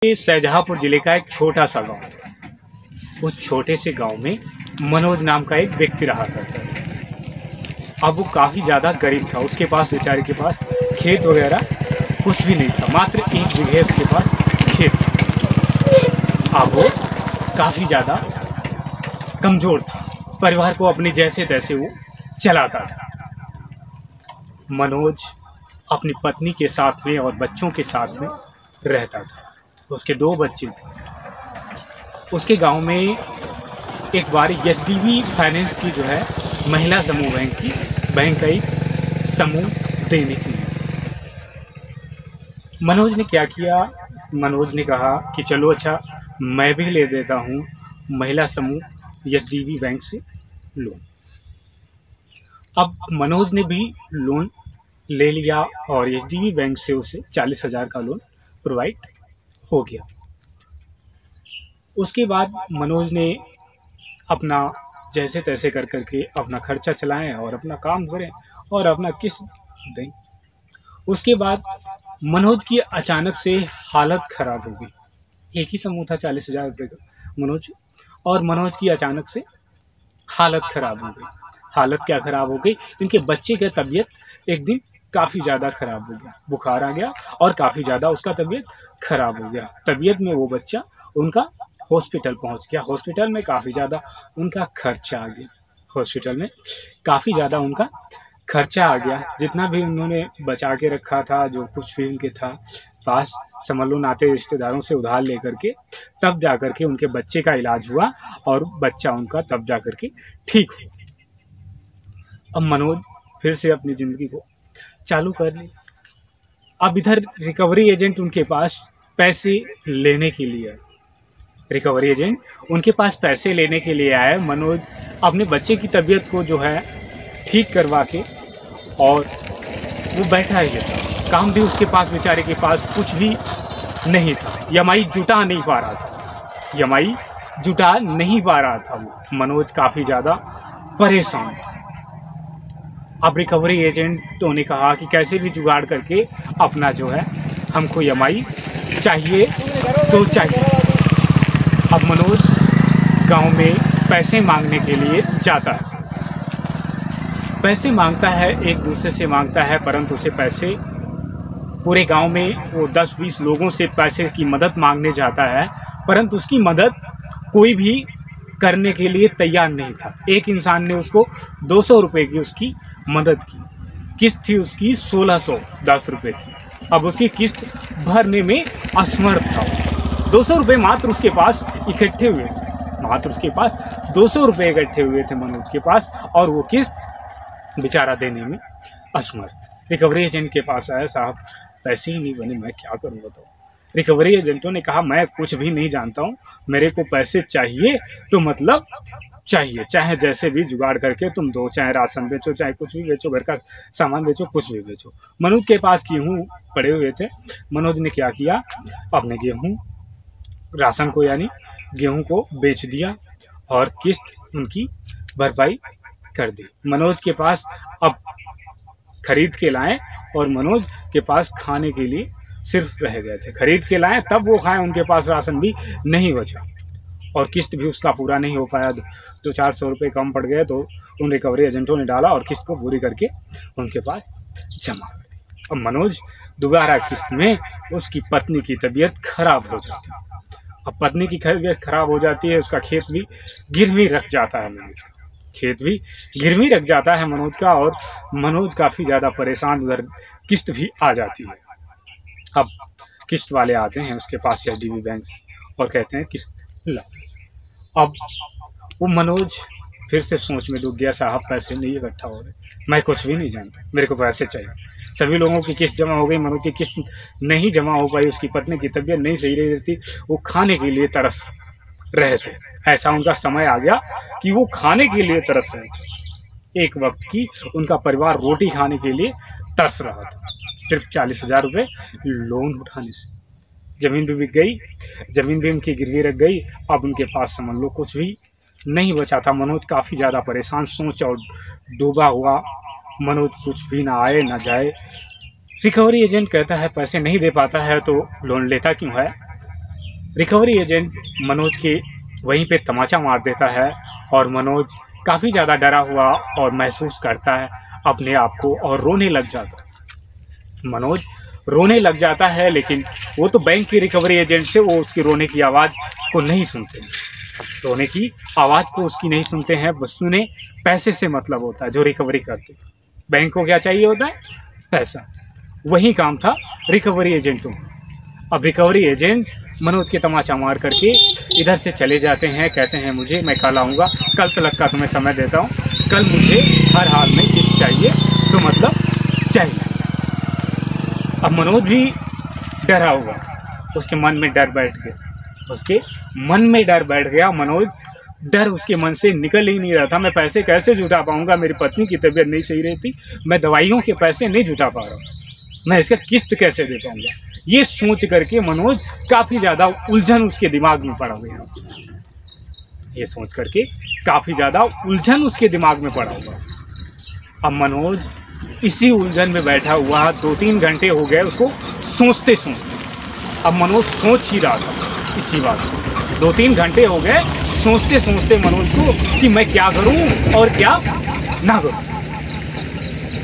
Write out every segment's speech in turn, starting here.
ये शाहजहाँपुर जिले का एक छोटा सा गांव। उस छोटे से गांव में मनोज नाम का एक व्यक्ति रहा करता था। अब वो काफ़ी ज़्यादा गरीब था। उसके पास बेचारे के पास खेत वगैरह कुछ भी नहीं था, मात्र 1 बीघे उसके पास खेत था। अब वो काफ़ी ज़्यादा कमज़ोर था। परिवार को अपनी जैसे तैसे वो चलाता था। मनोज अपनी पत्नी के साथ में और बच्चों के साथ में रहता था। उसके 2 बच्चे थे। उसके गांव में एक बार एचडीबी फाइनेंस की जो है महिला समूह बैंक का एक समूह देने के लिए मनोज ने क्या किया। मनोज ने कहा कि चलो अच्छा मैं भी ले देता हूँ महिला समूह एचडीबी बैंक से लोन। अब मनोज ने भी लोन ले लिया और एचडीबी बैंक से उसे 40,000 का लोन प्रोवाइड हो गया। उसके बाद मनोज ने अपना जैसे तैसे कर करके अपना खर्चा चलाएं और अपना काम करें और अपना किस्त दें। उसके बाद मनोज की अचानक से हालत खराब हो गई। एक ही समूह था 40,000 रुपये का मनोज, और मनोज की अचानक से हालत खराब हो गई। हालत क्या खराब हो गई, इनके बच्चे की तबीयत एक दिन काफ़ी ज़्यादा खराब हो गया। बुखार आ गया और काफ़ी ज़्यादा उसका तबीयत खराब हो गया। तबीयत में वो बच्चा उनका हॉस्पिटल पहुंच गया। हॉस्पिटल में काफ़ी ज़्यादा उनका खर्चा आ गया। हॉस्पिटल में काफ़ी ज़्यादा उनका खर्चा आ गया। जितना भी उन्होंने बचा के रखा था, जो कुछ भी उनके था पास, समझ लो नाते रिश्तेदारों से उधार लेकर के तब जा कर के उनके बच्चे का इलाज हुआ और बच्चा उनका तब जा कर के ठीक हुआ। अब मनोज फिर से अपनी ज़िंदगी को चालू कर ली। अब इधर रिकवरी एजेंट उनके पास पैसे लेने के लिए आए। रिकवरी एजेंट उनके पास पैसे लेने के लिए आए। मनोज अपने बच्चे की तबीयत को जो है ठीक करवा के और वो बैठा ही था। काम भी उसके पास बेचारे के पास कुछ भी नहीं था। ईएमआई जुटा नहीं पा रहा था। ईएमआई जुटा नहीं पा रहा था वो। मनोज काफ़ी ज़्यादा परेशान था। अब रिकवरी एजेंटों ने कहा कि कैसे भी जुगाड़ करके अपना जो है हमको ईएमआई चाहिए तो चाहिए। अब मनोज गांव में पैसे मांगने के लिए जाता है। पैसे मांगता है, एक दूसरे से मांगता है, परंतु उसे पैसे पूरे गांव में वो 10-20 लोगों से पैसे की मदद मांगने जाता है, परंतु उसकी मदद कोई भी करने के लिए तैयार नहीं था। एक इंसान ने उसको 200 रुपये की उसकी मदद की। किस्त थी उसकी 1610 रुपये की। अब उसकी किस्त भरने में असमर्थ था। 200 रुपये मात्र उसके पास इकट्ठे हुए थे। मात्र उसके पास 200 रुपये इकट्ठे हुए थे मनोज के पास, और वो किस्त बेचारा देने में असमर्थ। रिकवरी एजेंट के पास आया, साहब पैसे ही नहीं बने, मैं क्या करूँ बताओ। रिकवरी एजेंटों ने कहा मैं कुछ भी नहीं जानता हूँ, मेरे को पैसे चाहिए तो मतलब चाहिए, चाहे जैसे भी जुगाड़ करके तुम दो, चाहे राशन बेचो, चाहे कुछ भी बेचो, घर का सामान बेचो, कुछ भी बेचो। मनोज के पास गेहूँ पड़े हुए थे। मनोज ने क्या किया, अपने गेहूँ राशन को यानी गेहूं को बेच दिया और किस्त उनकी भरपाई कर दी। मनोज के पास अब खरीद के लाए और मनोज के पास खाने के लिए सिर्फ रह गए थे। खरीद के लाए तब वो खाएं, उनके पास राशन भी नहीं बचा और किस्त भी उसका पूरा नहीं हो पाया। तो 400 रुपये कम पड़ गए, तो उन रिकवरी एजेंटों ने डाला और किस्त को पूरी करके उनके पास जमा कर दी। अब मनोज दोबारा किस्त में उसकी पत्नी की तबीयत खराब हो जाती है। अब पत्नी की तबीयत खराब हो जाती है, उसका खेत भी गिरवी रख जाता है मनोज का। खेत भी गिरवी रख जाता है मनोज का, और मनोज काफ़ी ज़्यादा परेशान। उधर किस्त भी आ जाती है। अब किस्त वाले आते हैं उसके पास एचडीबी बैंक और कहते हैं किस्त लाओ। अब वो मनोज फिर से सोच में डूब गया, साहब पैसे नहीं इकट्ठा हो रहे, मैं कुछ भी नहीं जानता, मेरे को पैसे चाहिए। सभी लोगों की किस्त जमा हो गई, मनोज की किस्त नहीं जमा हो पाई। उसकी पत्नी की तबीयत नहीं सही रही थी, वो खाने के लिए तरस रहे थे। ऐसा उनका समय आ गया कि वो खाने के लिए तरस रहे थे। एक वक्त की उनका परिवार रोटी खाने के लिए तरस रहा था, सिर्फ 40,000 रुपये लोन उठाने से। ज़मीन भी बिक गई, ज़मीन भी उनकी गिरवी रख गई। अब उनके पास समझ लो कुछ भी नहीं बचा था। मनोज काफ़ी ज़्यादा परेशान, सोच और डूबा हुआ। मनोज कुछ भी ना आए ना जाए। रिकवरी एजेंट कहता है पैसे नहीं दे पाता है तो लोन लेता क्यों है। रिकवरी एजेंट मनोज के वहीं पे तमाचा मार देता है और मनोज काफ़ी ज़्यादा डरा हुआ और महसूस करता है अपने आप को और रोने लग जाता है। मनोज रोने लग जाता है, लेकिन वो तो बैंक के रिकवरी एजेंट से वो उसकी रोने की आवाज़ को नहीं सुनते, रोने की आवाज़ को उसकी नहीं सुनते हैं, बस उन्हें पैसे से मतलब होता है जो रिकवरी करते। बैंक को क्या चाहिए होता है? पैसा। वही काम था रिकवरी एजेंटों। अब रिकवरी एजेंट मनोज के तमाचा मार करके इधर से चले जाते हैं, कहते हैं मैं कल आऊँगा, कल तक का तुम्हें समय देता हूँ, कल मुझे हर हाल में किस्त चाहिए, तो मतलब चाहिए। अब मनोज भी डरा हुआ, उसके मन में डर बैठ गया, उसके मन में डर बैठ गया। मनोज डर उसके मन से निकल ही नहीं रहा था। मैं पैसे कैसे जुटा पाऊँगा, मेरी पत्नी की तबीयत नहीं सही रहती, मैं दवाइयों के पैसे नहीं जुटा पा रहा हूँ, मैं इसका किस्त कैसे दे पाऊँगा। ये सोच करके मनोज काफ़ी ज़्यादा उलझन उसके दिमाग में पड़ा हुआ। ये सोच करके काफ़ी ज़्यादा उलझन उसके दिमाग में पड़ा हुआ। अब मनोज इसी उलझन में बैठा हुआ, 2-3 घंटे हो गए उसको सोचते सोचते। अब मनोज सोच ही रहा था इसी बात को, 2-3 घंटे हो गए सोचते सोचते मनोज को कि मैं क्या करूं और क्या ना करूं,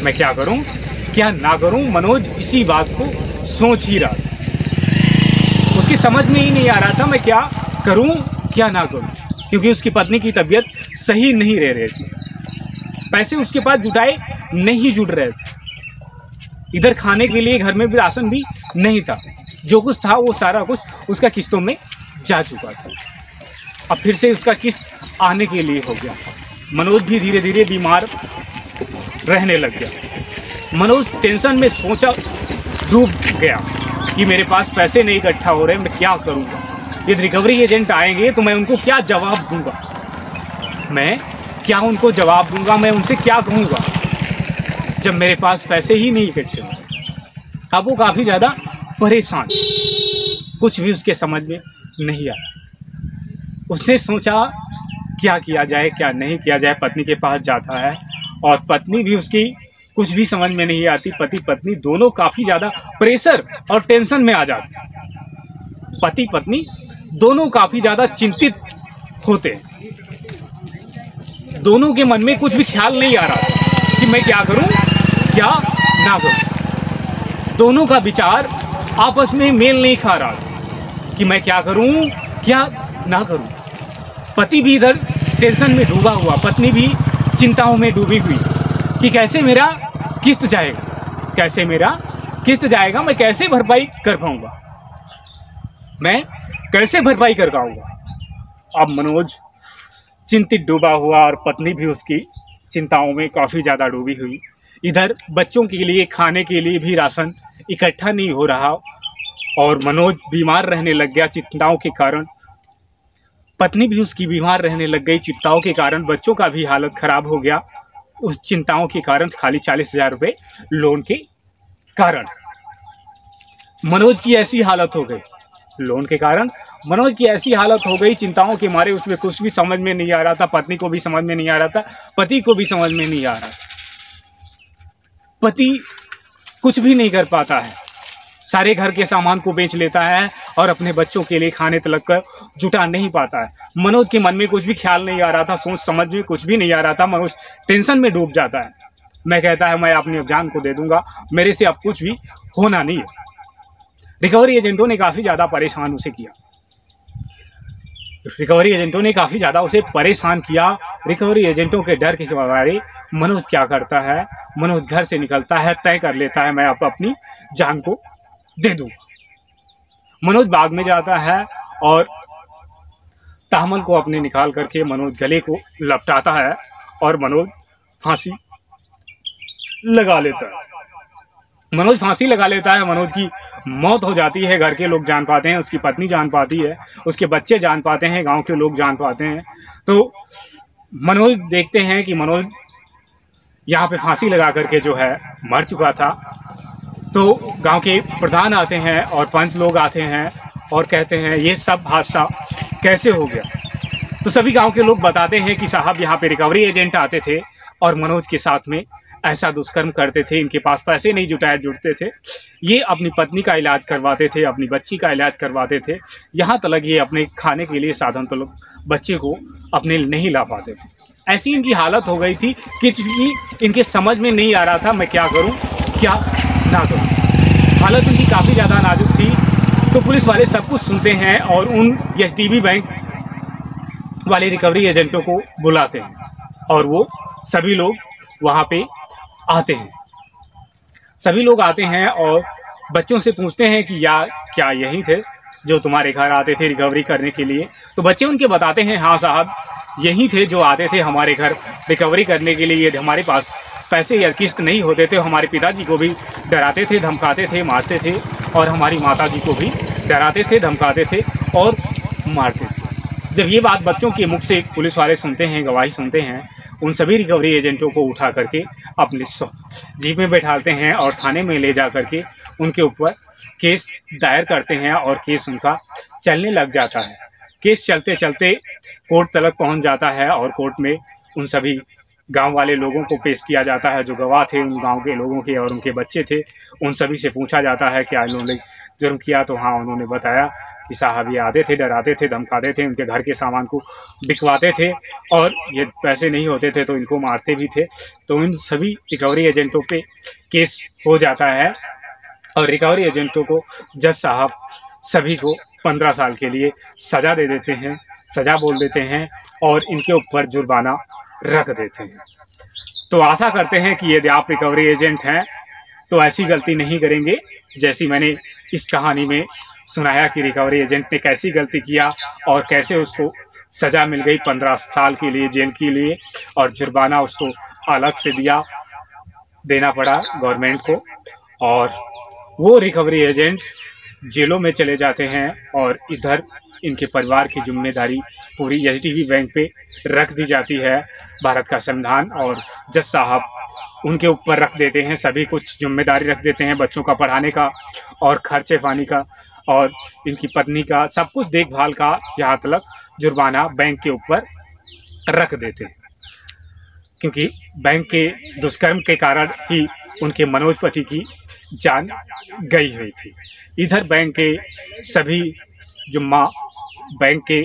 मैं क्या करूं क्या ना करूं। मनोज इसी बात को सोच ही रहा था, उसकी समझ में ही नहीं आ रहा था मैं क्या करूं क्या ना करूं, क्योंकि उसकी पत्नी की तबीयत सही नहीं रह रही थी, पैसे उसके पास जुटाए नहीं जुट रहे थे, इधर खाने के लिए घर में भी राशन भी नहीं था, जो कुछ था वो सारा कुछ उसका किस्तों में जा चुका था। अब फिर से उसका किस्त आने के लिए हो गया। मनोज भी धीरे धीरे बीमार रहने लग गया। मनोज टेंशन में सोचा डूब गया कि मेरे पास पैसे नहीं इकट्ठा हो रहे, मैं क्या करूँगा, ये रिकवरी एजेंट आएंगे तो मैं उनको क्या जवाब दूंगा, मैं क्या उनको जवाब दूंगा, मैं उनसे क्या कहूँगा जब मेरे पास पैसे ही नहीं इकट्ठे हुए। अब वो काफ़ी ज़्यादा परेशान, कुछ भी उसके समझ में नहीं आया। उसने सोचा क्या किया जाए क्या नहीं किया जाए। पत्नी के पास जाता है और पत्नी भी उसकी कुछ भी समझ में नहीं आती। पति पत्नी दोनों काफ़ी ज़्यादा प्रेशर और टेंशन में आ जाते हैं। पति पत्नी दोनों काफ़ी ज़्यादा चिंतित होते हैं। दोनों के मन में कुछ भी ख्याल नहीं आ रहा कि मैं क्या करूं क्या ना करूं। दोनों का विचार आपस में मेल नहीं खा रहा कि मैं क्या करूं क्या ना करूं। पति भी इधर टेंशन में डूबा हुआ, पत्नी भी चिंताओं में डूबी हुई कि कैसे मेरा किस्त जाएगा, कैसे मेरा किस्त जाएगा, मैं कैसे भरपाई कर पाऊंगा, मैं कैसे भरपाई कर पाऊंगा। अब मनोज चिंतित डूबा हुआ और पत्नी भी उसकी चिंताओं में काफ़ी ज़्यादा डूबी हुई। इधर बच्चों के लिए खाने के लिए भी राशन इकट्ठा नहीं हो रहा और मनोज बीमार रहने लग गया चिंताओं के कारण। पत्नी भी उसकी बीमार रहने लग गई चिंताओं के कारण। बच्चों का भी हालत ख़राब हो गया उस चिंताओं के कारण, खाली 40,000 रुपये लोन के कारण। मनोज की ऐसी हालत हो गई, लोन के कारण मनोज की ऐसी हालत हो गई, चिंताओं के मारे उसमें कुछ भी समझ में नहीं आ रहा था। पत्नी को भी समझ में नहीं आ रहा था, पति को भी समझ में नहीं आ रहा। पति कुछ भी नहीं कर पाता है, सारे घर के सामान को बेच लेता है और अपने बच्चों के लिए खाने तक का जुटा नहीं पाता है। मनोज के मन में कुछ भी ख्याल नहीं आ रहा था, सोच समझ में कुछ भी नहीं आ रहा था। मनोज टेंशन में डूब जाता है। मैं कहता है मैं अपनी जान को दे दूंगा, मेरे से अब कुछ भी होना नहीं है। रिकवरी एजेंटों ने काफ़ी ज़्यादा परेशान उसे किया, रिकवरी एजेंटों ने काफ़ी ज़्यादा उसे परेशान किया। रिकवरी एजेंटों के डर के बारे मनोज क्या करता है, मनोज घर से निकलता है, तय कर लेता है मैं अपनी जान को दे दूंगा। मनोज बाग में जाता है और तामल को अपने निकाल करके मनोज गले को लपटाता है और मनोज फांसी लगा लेता है। मनोज फांसी लगा लेता है, मनोज की मौत हो जाती है। घर के लोग जान पाते हैं, उसकी पत्नी जान पाती है, उसके बच्चे जान पाते हैं, गांव के लोग जान पाते हैं। तो मनोज देखते हैं कि मनोज यहाँ पे फांसी लगा करके जो है मर चुका था। तो गांव के प्रधान आते हैं और पंच लोग आते हैं और कहते हैं ये सब हादसा कैसे हो गया। तो सभी गांव के लोग बताते हैं कि साहब यहाँ पे रिकवरी एजेंट आते थे और मनोज के साथ में ऐसा दुष्कर्म करते थे। इनके पास पैसे नहीं जुटते थे। ये अपनी पत्नी का इलाज करवाते थे, अपनी बच्ची का इलाज करवाते थे, यहाँ तक ये अपने खाने के लिए साधन तो बच्चे को अपने नहीं ला पाते थे। ऐसी इनकी हालत हो गई थी कि इनके समझ में नहीं आ रहा था मैं क्या करूं क्या ना करूं। हालत इनकी काफ़ी ज़्यादा नाजुक थी। तो पुलिस वाले सब कुछ सुनते हैं और उन एचडीबी बैंक वाले रिकवरी एजेंटों को बुलाते हैं और वो सभी लोग वहाँ पे आते हैं। सभी लोग आते हैं और बच्चों से पूछते हैं कि या क्या यही थे जो तुम्हारे घर आते थे रिकवरी करने के लिए? तो बच्चे उनके बताते हैं हाँ साहब यही थे जो आते थे हमारे घर रिकवरी करने के लिए। हमारे पास पैसे या किस्त नहीं होते थे, हमारे पिताजी को भी डराते थे, धमकाते थे, मारते थे और हमारी माताजी को भी डराते थे, धमकाते थे और मारते थे। जब ये बात बच्चों के मुख से पुलिस वाले सुनते हैं, गवाही सुनते हैं, उन सभी रिकवरी एजेंटों को उठा करके अपने जीप में बैठाते हैं और थाने में ले जा करके उनके ऊपर केस दायर करते हैं और केस उनका चलने लग जाता है। केस चलते चलते कोर्ट तक पहुंच जाता है और कोर्ट में उन सभी गांव वाले लोगों को पेश किया जाता है जो गवाह थे, उन गांव के लोगों के और उनके बच्चे थे। उन सभी से पूछा जाता है कि इन्होंने जुर्म किया? तो हाँ, उन्होंने बताया कि साहब ये आते थे, डराते थे, धमकाते थे, उनके घर के सामान को बिकवाते थे और ये पैसे नहीं होते थे तो इनको मारते भी थे। तो इन सभी रिकवरी एजेंटों पे केस हो जाता है और रिकवरी एजेंटों को जज साहब सभी को 15 साल के लिए सज़ा दे देते हैं, सज़ा बोल देते हैं और इनके ऊपर जुर्माना रख देते हैं। तो आशा करते हैं कि यदि आप रिकवरी एजेंट हैं तो ऐसी गलती नहीं करेंगे जैसी मैंने इस कहानी में सुनाया कि रिकवरी एजेंट ने कैसी गलती किया और कैसे उसको सज़ा मिल गई 15 साल के लिए जेल के लिए और जुर्माना उसको अलग से देना पड़ा गवर्नमेंट को। और वो रिकवरी एजेंट जेलों में चले जाते हैं और इधर इनके परिवार की जिम्मेदारी पूरी एचडीबी बैंक पे रख दी जाती है। भारत का संविधान और जज साहब उनके ऊपर रख देते हैं, सभी कुछ जिम्मेदारी रख देते हैं, बच्चों का पढ़ाने का और खर्चे पानी का और इनकी पत्नी का सब कुछ देखभाल का, यहाँ तक जुर्माना बैंक के ऊपर रख देते हैं। क्योंकि बैंक के दुष्कर्म के कारण ही उनके मनोज पति की जान गई हुई थी। इधर बैंक के सभी जुम्मा बैंक के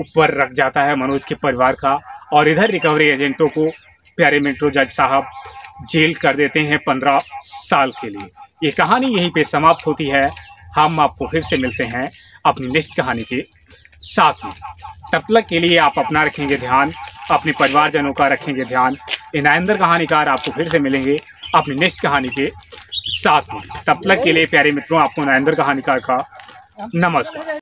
ऊपर रख जाता है मनोज के परिवार का और इधर रिकवरी एजेंटों को प्यारे मेट्रो जज साहब जेल कर देते हैं 15 साल के लिए। ये कहानी यहीं पे समाप्त होती है। हम आपको फिर से मिलते हैं अपनी नेक्स्ट कहानी के साथ में। तब तक के लिए आप अपना रखेंगे ध्यान, अपने परिवारजनों का रखेंगे ध्यान। इनायंदर कहानीकार आपको फिर से मिलेंगे अपनी नेक्स्ट कहानी के साथ में। तब तक के लिए प्यारे मित्रों, आपको इनायंदर कहानीकार का नमस्कार।